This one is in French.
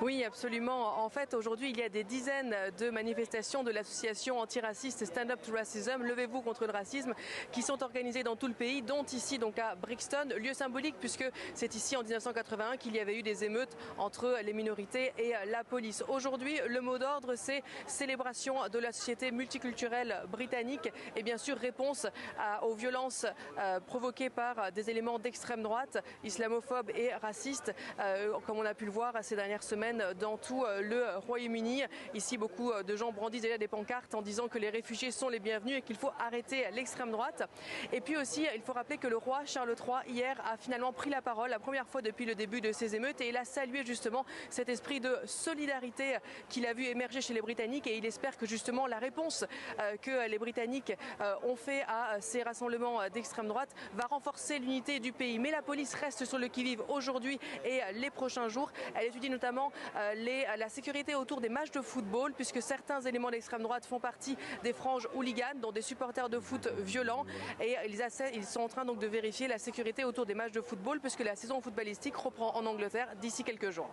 Oui, absolument. En fait, aujourd'hui, il y a des dizaines de manifestations de l'association antiraciste Stand Up to Racism, Levez-vous contre le racisme, qui sont organisées dans tout le pays, dont ici donc à Brixton, lieu symbolique puisque c'est ici en 1981 qu'il y avait eu des émeutes entre les minorités et la police. Aujourd'hui, le mot d'ordre, c'est célébration de la société multiculturelle britannique et bien sûr réponse aux violences provoquées par des éléments d'extrême droite, islamophobes et racistes, comme on a pu le voir ces dernières semaines dans tout le Royaume-Uni. Ici, beaucoup de gens brandissent déjà des pancartes en disant que les réfugiés sont les bienvenus et qu'il faut arrêter l'extrême droite. Et puis aussi, il faut rappeler que le roi Charles III, hier, a finalement pris la parole, la première fois depuis le début de ces émeutes, et il a salué justement cet esprit de solidarité qu'il a vu émerger chez les Britanniques, et il espère que justement la réponse que les Britanniques ont fait à ces rassemblements d'extrême droite va renforcer l'unité du pays. Mais la police reste sur le qui-vive aujourd'hui et les prochains jours. Elle étudie notamment la sécurité autour des matchs de football, puisque certains éléments d'extrême droite font partie des franges hooligans, dont des supporters de foot violents, et ils sont en train donc de vérifier la sécurité autour des matchs de football, puisque la saison footballistique reprend en Angleterre d'ici quelques jours.